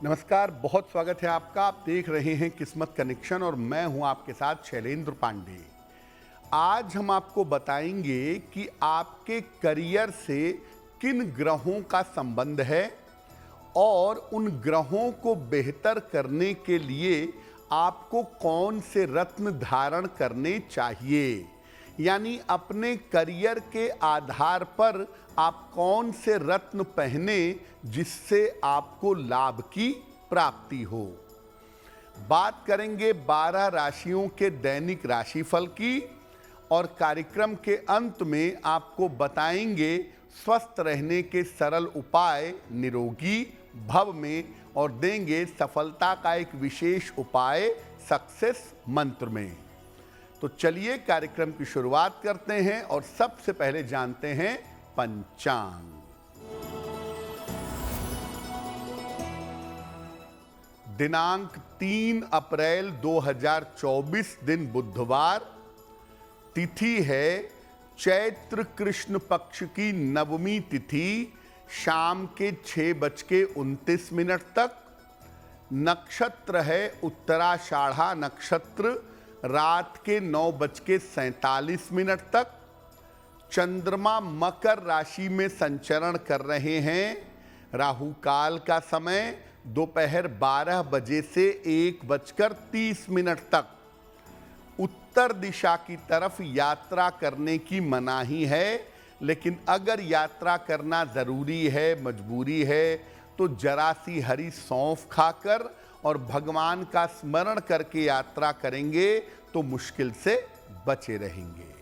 नमस्कार, बहुत स्वागत है आपका। आप देख रहे हैं किस्मत कनेक्शन और मैं हूं आपके साथ शैलेंद्र पांडे। आज हम आपको बताएंगे कि आपके करियर से किन ग्रहों का संबंध है और उन ग्रहों को बेहतर करने के लिए आपको कौन से रत्न धारण करने चाहिए। यानी अपने करियर के आधार पर आप कौन से रत्न पहने जिससे आपको लाभ की प्राप्ति हो। बात करेंगे 12 राशियों के दैनिक राशिफल की और कार्यक्रम के अंत में आपको बताएंगे स्वस्थ रहने के सरल उपाय निरोगी भव में और देंगे सफलता का एक विशेष उपाय सक्सेस मंत्र में। तो चलिए कार्यक्रम की शुरुआत करते हैं और सबसे पहले जानते हैं पंचांग। दिनांक 3 अप्रैल 2024 दिन बुधवार, तिथि है चैत्र कृष्ण पक्ष की नवमी तिथि शाम के 6:29 तक। नक्षत्र है उत्तराषाढ़ा नक्षत्र रात के 9:47 तक। चंद्रमा मकर राशि में संचरण कर रहे हैं। राहु काल का समय दोपहर 12 बजे से 1:30 तक। उत्तर दिशा की तरफ यात्रा करने की मनाही है, लेकिन अगर यात्रा करना जरूरी है, मजबूरी है, तो जरा सी हरी सौंफ खाकर और भगवान का स्मरण करके यात्रा करेंगे तो मुश्किल से बचे रहेंगे।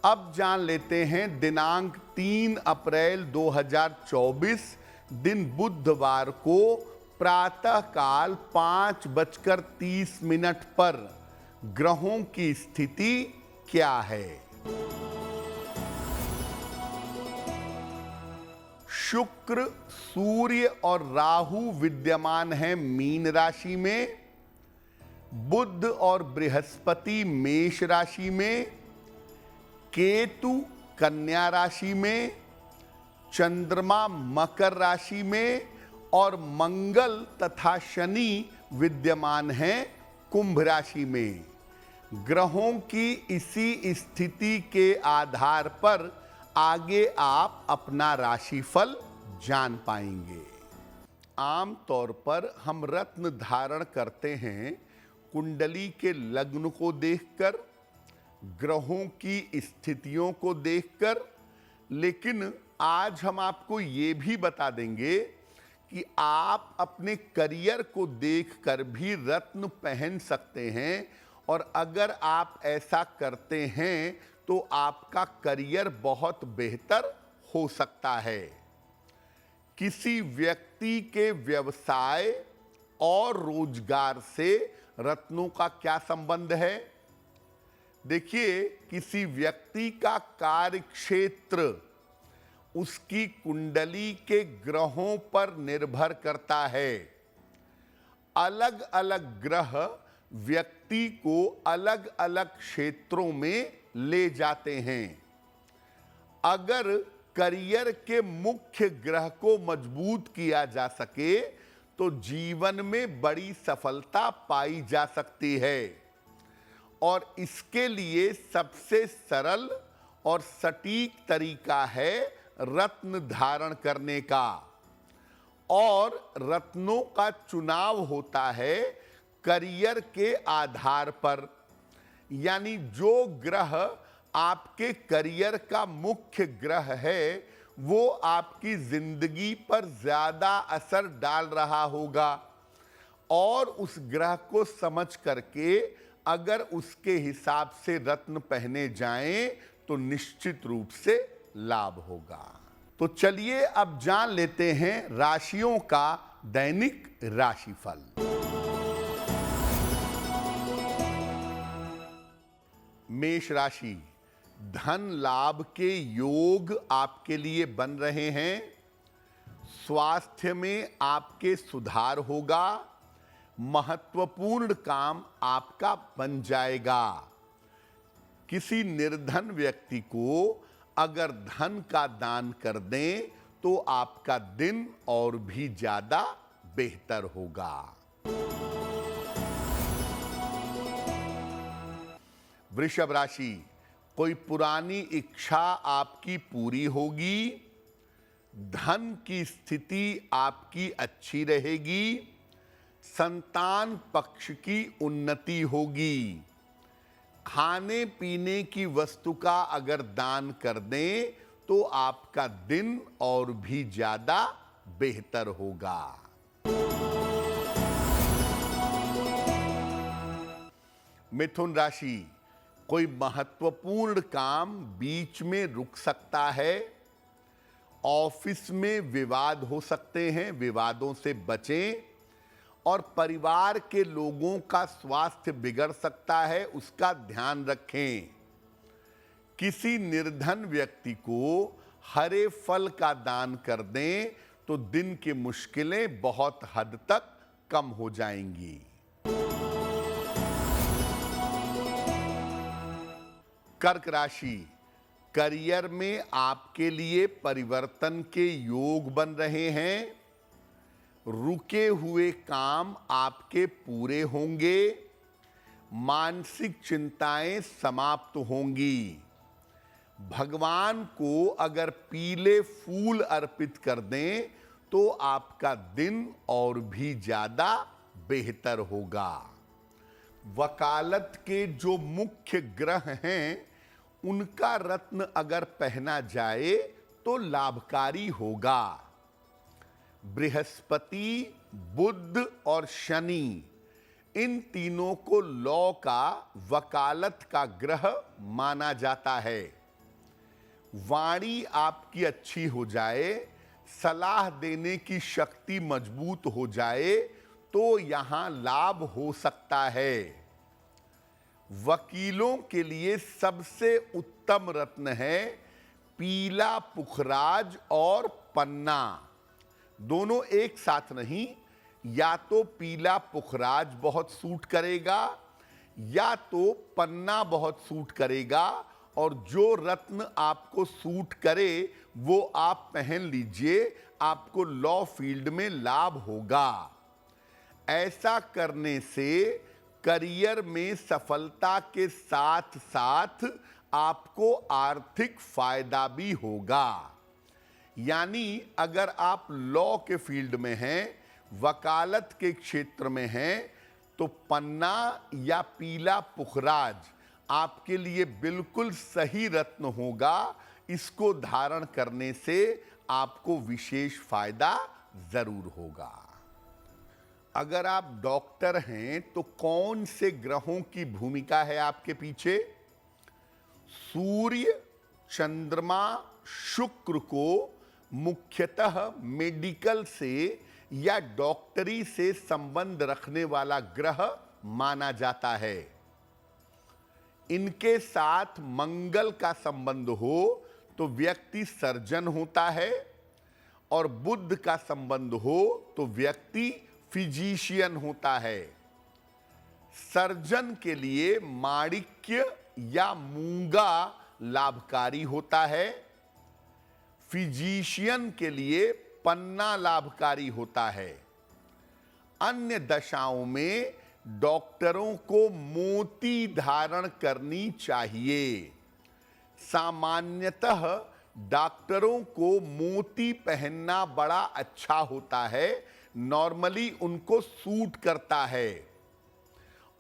अब जान लेते हैं दिनांक 3 अप्रैल 2024 दिन बुधवार को प्रातःकाल 5:30 पर ग्रहों की स्थिति क्या है। शुक्र, सूर्य और राहु विद्यमान है मीन राशि में। बुध और बृहस्पति मेष राशि में। केतु कन्या राशि में। चंद्रमा मकर राशि में और मंगल तथा शनि विद्यमान हैं कुंभ राशि में। ग्रहों की इसी स्थिति के आधार पर आगे आप अपना राशिफल जान पाएंगे। आम तौर पर हम रत्न धारण करते हैं कुंडली के लग्न को देखकर, ग्रहों की स्थितियों को देखकर, लेकिन आज हम आपको ये भी बता देंगे कि आप अपने करियर को देखकर भी रत्न पहन सकते हैं और अगर आप ऐसा करते हैं तो आपका करियर बहुत बेहतर हो सकता है। किसी व्यक्ति के व्यवसाय और रोजगार से रत्नों का क्या संबंध है। देखिए, किसी व्यक्ति का कार्य क्षेत्र उसकी कुंडली के ग्रहों पर निर्भर करता है। अलग अलग ग्रह व्यक्ति को अलग अलग क्षेत्रों में ले जाते हैं। अगर करियर के मुख्य ग्रह को मजबूत किया जा सके तो जीवन में बड़ी सफलता पाई जा सकती है और इसके लिए सबसे सरल और सटीक तरीका है रत्न धारण करने का। और रत्नों का चुनाव होता है करियर के आधार पर, यानी जो ग्रह आपके करियर का मुख्य ग्रह है वो आपकी जिंदगी पर ज्यादा असर डाल रहा होगा और उस ग्रह को समझ करके अगर उसके हिसाब से रत्न पहने जाएं तो निश्चित रूप से लाभ होगा। तो चलिए अब जान लेते हैं राशियों का दैनिक राशिफल। मेष राशि, धन लाभ के योग आपके लिए बन रहे हैं। स्वास्थ्य में आपके सुधार होगा। महत्वपूर्ण काम आपका बन जाएगा। किसी निर्धन व्यक्ति को अगर धन का दान कर दें तो आपका दिन और भी ज्यादा बेहतर होगा। वृषभ राशि, कोई पुरानी इच्छा आपकी पूरी होगी, धन की स्थिति आपकी अच्छी रहेगी, संतान पक्ष की उन्नति होगी। खाने पीने की वस्तु का अगर दान कर दें तो आपका दिन और भी ज्यादा बेहतर होगा। मिथुन राशि, कोई महत्वपूर्ण काम बीच में रुक सकता है, ऑफिस में विवाद हो सकते हैं, विवादों से बचें, और परिवार के लोगों का स्वास्थ्य बिगड़ सकता है, उसका ध्यान रखें। किसी निर्धन व्यक्ति को हरे फल का दान कर दें तो दिन की मुश्किलें बहुत हद तक कम हो जाएंगी। कर्क राशि, करियर में आपके लिए परिवर्तन के योग बन रहे हैं, रुके हुए काम आपके पूरे होंगे, मानसिक चिंताएं समाप्त होंगी। भगवान को अगर पीले फूल अर्पित कर दें तो आपका दिन और भी ज्यादा बेहतर होगा। वकालत के जो मुख्य ग्रह हैं उनका रत्न अगर पहना जाए तो लाभकारी होगा। बृहस्पति, बुध और शनि, इन तीनों को लॉ का, वकालत का ग्रह माना जाता है। वाणी आपकी अच्छी हो जाए, सलाह देने की शक्ति मजबूत हो जाए तो यहां लाभ हो सकता है। वकीलों के लिए सबसे उत्तम रत्न है पीला पुखराज और पन्ना। दोनों एक साथ नहीं, या तो पीला पुखराज बहुत सूट करेगा या तो पन्ना बहुत सूट करेगा, और जो रत्न आपको सूट करे वो आप पहन लीजिए, आपको लॉ फील्ड में लाभ होगा। ऐसा करने से करियर में सफलता के साथ साथ आपको आर्थिक फायदा भी होगा। यानी अगर आप लॉ के फील्ड में हैं, वकालत के क्षेत्र में हैं, तो पन्ना या पीला पुखराज आपके लिए बिल्कुल सही रत्न होगा। इसको धारण करने से आपको विशेष फायदा जरूर होगा। अगर आप डॉक्टर हैं तो कौन से ग्रहों की भूमिका है आपके पीछे? सूर्य, चंद्रमा, शुक्र को मुख्यतः मेडिकल से या डॉक्टरी से संबंध रखने वाला ग्रह माना जाता है। इनके साथ मंगल का संबंध हो तो व्यक्ति सर्जन होता है, और बुध का संबंध हो तो व्यक्ति फिजिशियन होता है। सर्जन के लिए माणिक्य या मूंगा लाभकारी होता है, फिजिशियन के लिए पन्ना लाभकारी होता है। अन्य दशाओं में डॉक्टरों को मोती धारण करनी चाहिए। सामान्यतः डॉक्टरों को मोती पहनना बड़ा अच्छा होता है, नॉर्मली उनको सूट करता है।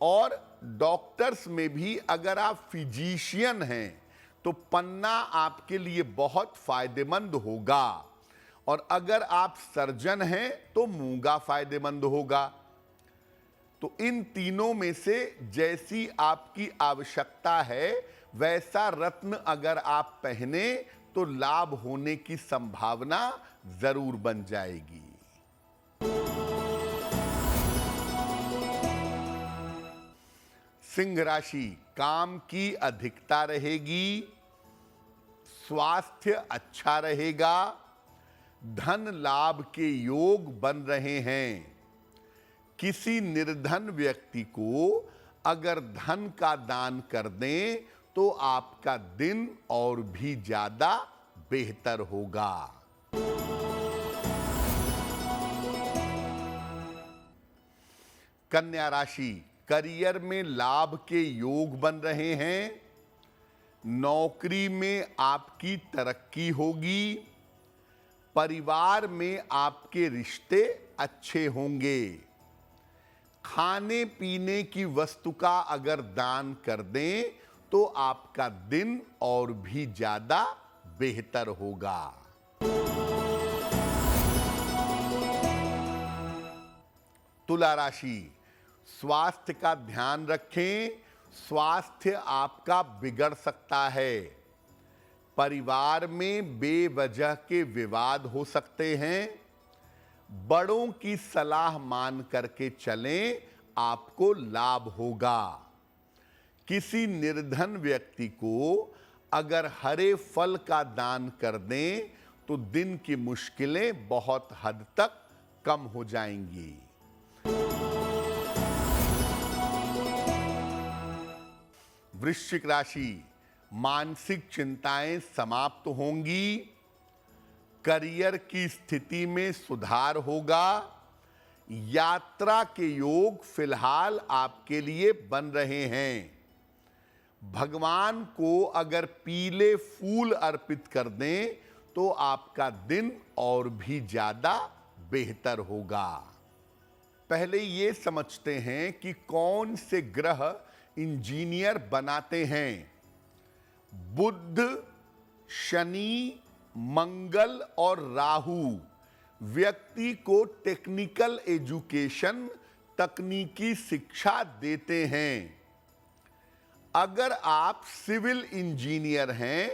और डॉक्टर्स में भी अगर आप फिजिशियन हैं तो पन्ना आपके लिए बहुत फायदेमंद होगा, और अगर आप सर्जन हैं तो मूंगा फायदेमंद होगा। तो इन तीनों में से जैसी आपकी आवश्यकता है वैसा रत्न अगर आप पहने तो लाभ होने की संभावना जरूर बन जाएगी। सिंह राशि, काम की अधिकता रहेगी, स्वास्थ्य अच्छा रहेगा, धन लाभ के योग बन रहे हैं। किसी निर्धन व्यक्ति को अगर धन का दान कर दें तो आपका दिन और भी ज्यादा बेहतर होगा। कन्या राशि, करियर में लाभ के योग बन रहे हैं। नौकरी में आपकी तरक्की होगी। परिवार में आपके रिश्ते अच्छे होंगे। खाने पीने की वस्तु का अगर दान कर दें तो आपका दिन और भी ज्यादा बेहतर होगा। तुला राशि, स्वास्थ्य का ध्यान रखें। स्वास्थ्य आपका बिगड़ सकता है। परिवार में बेवजह के विवाद हो सकते हैं। बड़ों की सलाह मान करके चलें, आपको लाभ होगा। किसी निर्धन व्यक्ति को अगर हरे फल का दान कर दें तो दिन की मुश्किलें बहुत हद तक कम हो जाएंगी। वृश्चिक राशि, मानसिक चिंताएं समाप्त होंगी। करियर की स्थिति में सुधार होगा। यात्रा के योग फिलहाल आपके लिए बन रहे हैं। भगवान को अगर पीले फूल अर्पित कर दें तो आपका दिन और भी ज्यादा बेहतर होगा। पहले ये समझते हैं कि कौन से ग्रह इंजीनियर बनाते हैं। बुध, शनि, मंगल और राहु व्यक्ति को टेक्निकल एजुकेशन, तकनीकी शिक्षा देते हैं। अगर आप सिविल इंजीनियर हैं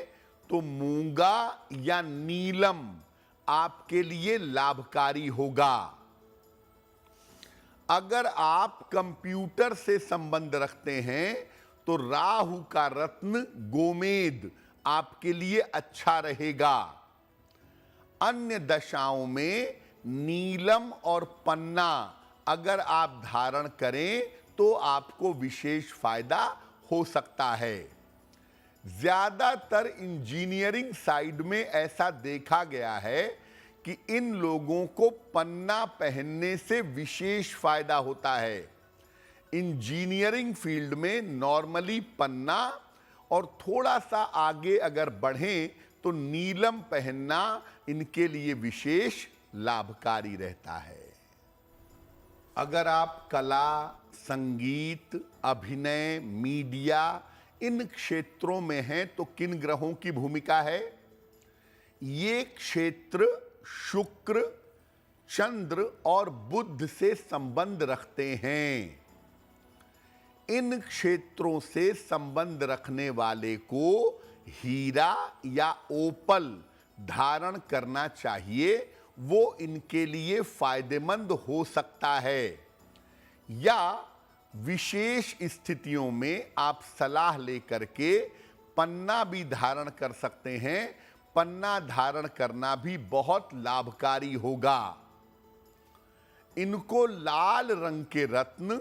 तो मूंगा या नीलम आपके लिए लाभकारी होगा। अगर आप कंप्यूटर से संबंध रखते हैं तो राहु का रत्न गोमेद आपके लिए अच्छा रहेगा। अन्य दशाओं में नीलम और पन्ना अगर आप धारण करें तो आपको विशेष फायदा हो सकता है। ज्यादातर इंजीनियरिंग साइड में ऐसा देखा गया है कि इन लोगों को पन्ना पहनने से विशेष फायदा होता है। इंजीनियरिंग फील्ड में नॉर्मली पन्ना और थोड़ा सा आगे अगर बढ़ें तो नीलम पहनना इनके लिए विशेष लाभकारी रहता है। अगर आप कला, संगीत, अभिनय, मीडिया इन क्षेत्रों में हैं तो किन ग्रहों की भूमिका है? ये क्षेत्र शुक्र, चंद्र और बुध से संबंध रखते हैं। इन क्षेत्रों से संबंध रखने वाले को हीरा या ओपल धारण करना चाहिए। वो इनके लिए फायदेमंद हो सकता है। या विशेष स्थितियों में आप सलाह लेकर के पन्ना भी धारण कर सकते हैं। पन्ना धारण करना भी बहुत लाभकारी होगा। इनको लाल रंग के रत्न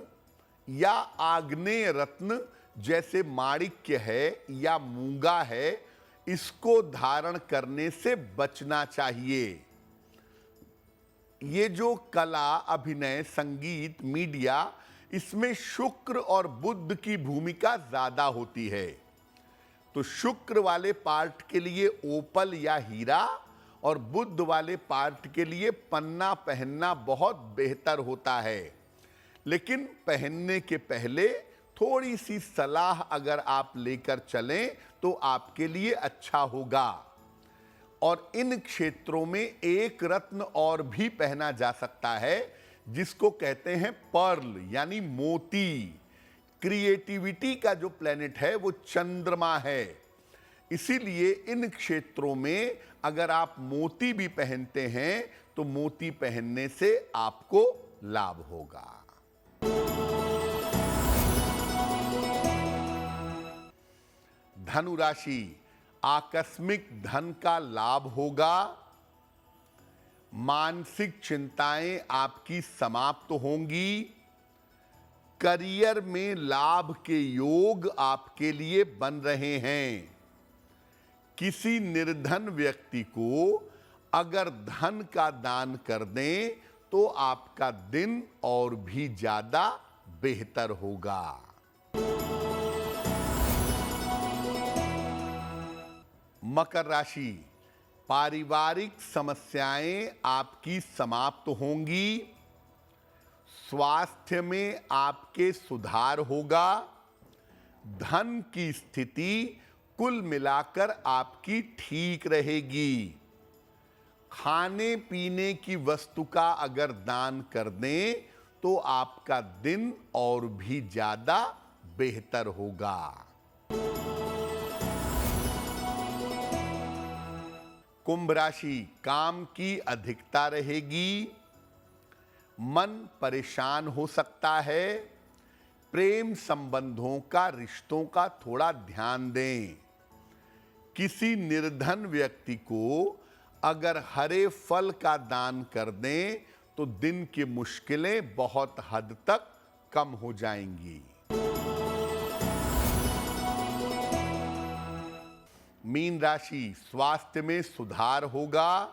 या आग्नेय रत्न जैसे माणिक्य है या मूंगा है, इसको धारण करने से बचना चाहिए। ये जो कला, अभिनय, संगीत, मीडिया, इसमें शुक्र और बुध की भूमिका ज्यादा होती है। तो शुक्र वाले पार्ट के लिए ओपल या हीरा और बुध वाले पार्ट के लिए पन्ना पहनना बहुत बेहतर होता है। लेकिन पहनने के पहले थोड़ी सी सलाह अगर आप लेकर चलें तो आपके लिए अच्छा होगा। और इन क्षेत्रों में एक रत्न और भी पहना जा सकता है जिसको कहते हैं पर्ल यानी मोती। क्रिएटिविटी का जो प्लेनेट है वो चंद्रमा है। इसीलिए इन क्षेत्रों में अगर आप मोती भी पहनते हैं तो मोती पहनने से आपको लाभ होगा। धनु राशि, आकस्मिक धन का लाभ होगा। मानसिक चिंताएं आपकी समाप्त होंगी। करियर में लाभ के योग आपके लिए बन रहे हैं। किसी निर्धन व्यक्ति को अगर धन का दान कर दें तो आपका दिन और भी ज्यादा बेहतर होगा। मकर राशि, पारिवारिक समस्याएं आपकी समाप्त होंगी। स्वास्थ्य में आपके सुधार होगा। धन की स्थिति कुल मिलाकर आपकी ठीक रहेगी। खाने पीने की वस्तु का अगर दान कर दें तो आपका दिन और भी ज्यादा बेहतर होगा। कुंभ राशि, काम की अधिकता रहेगी। मन परेशान हो सकता है। प्रेम संबंधों का, रिश्तों का थोड़ा ध्यान दें। किसी निर्धन व्यक्ति को अगर हरे फल का दान कर दें तो दिन की मुश्किलें बहुत हद तक कम हो जाएंगी। मीन राशि, स्वास्थ्य में सुधार होगा।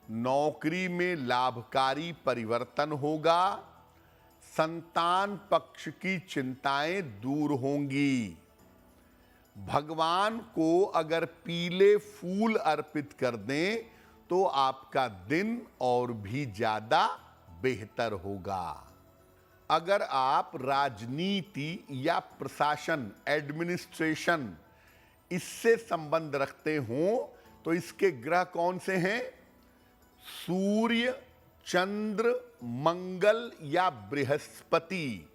नौकरी में लाभकारी परिवर्तन होगा। संतान पक्ष की चिंताएं दूर होंगी। भगवान को अगर पीले फूल अर्पित कर दें तो आपका दिन और भी ज्यादा बेहतर होगा। अगर आप राजनीति या प्रशासन, एडमिनिस्ट्रेशन, इससे संबंध रखते हो तो इसके ग्रह कौन से हैं? सूर्य, चंद्र, मंगल या बृहस्पति।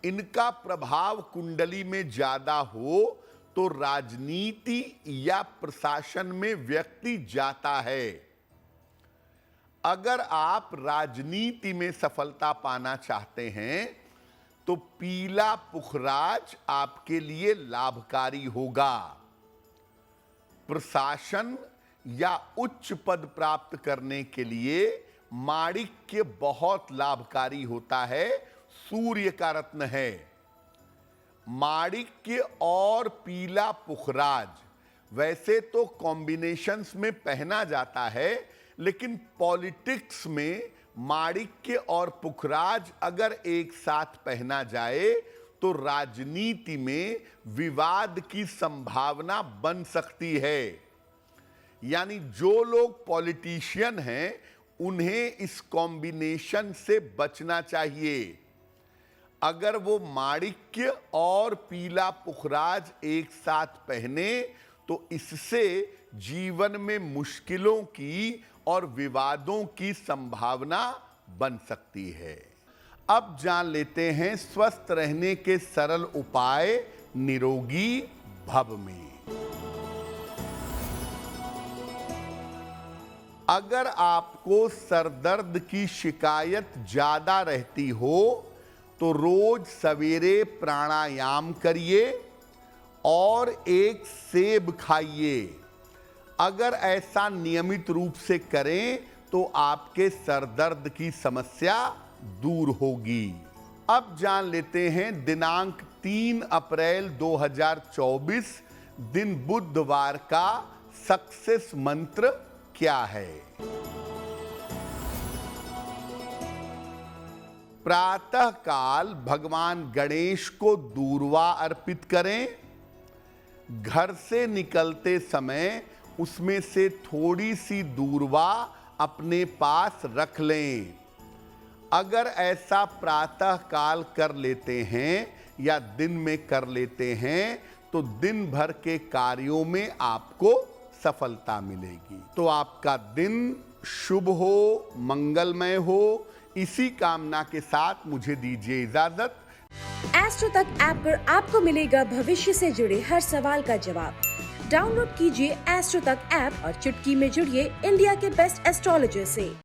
इनका प्रभाव कुंडली में ज्यादा हो तो राजनीति या प्रशासन में व्यक्ति जाता है। अगर आप राजनीति में सफलता पाना चाहते हैं तो पीला पुखराज आपके लिए लाभकारी होगा। प्रशासन या उच्च पद प्राप्त करने के लिए माणिक्य बहुत लाभकारी होता है। सूर्य का रत्न है। माणिक्य और पीला पुखराज वैसे तो कॉम्बिनेशंस में पहना जाता है, लेकिन पॉलिटिक्स में माणिक्य और पुखराज अगर एक साथ पहना जाए तो राजनीति में विवाद की संभावना बन सकती है। यानी जो लोग पॉलिटिशियन हैं उन्हें इस कॉम्बिनेशन से बचना चाहिए। अगर वो माणिक्य और पीला पुखराज एक साथ पहने तो इससे जीवन में मुश्किलों की और विवादों की संभावना बन सकती है। अब जान लेते हैं स्वस्थ रहने के सरल उपाय निरोगी भव में। अगर आपको सरदर्द की शिकायत ज्यादा रहती हो तो रोज सवेरे प्राणायाम करिए और एक सेब खाइए। अगर ऐसा नियमित रूप से करें तो आपके सरदर्द की समस्या दूर होगी। अब जान लेते हैं दिनांक 3 अप्रैल 2024 दिन बुधवार का सक्सेस मंत्र क्या है। प्रातः काल भगवान गणेश को दूर्वा अर्पित करें। घर से निकलते समय उसमें से थोड़ी सी दूर्वा अपने पास रख लें। अगर ऐसा प्रातः काल कर लेते हैं या दिन में कर लेते हैं तो दिन भर के कार्यों में आपको सफलता मिलेगी। तो आपका दिन शुभ हो, मंगलमय हो, इसी कामना के साथ मुझे दीजिए इजाजत। एस्ट्रो तक ऐप पर आपको मिलेगा भविष्य से जुड़े हर सवाल का जवाब। डाउनलोड कीजिए एस्ट्रो तक ऐप और चुटकी में जुड़िए इंडिया के बेस्ट एस्ट्रोलॉजर से।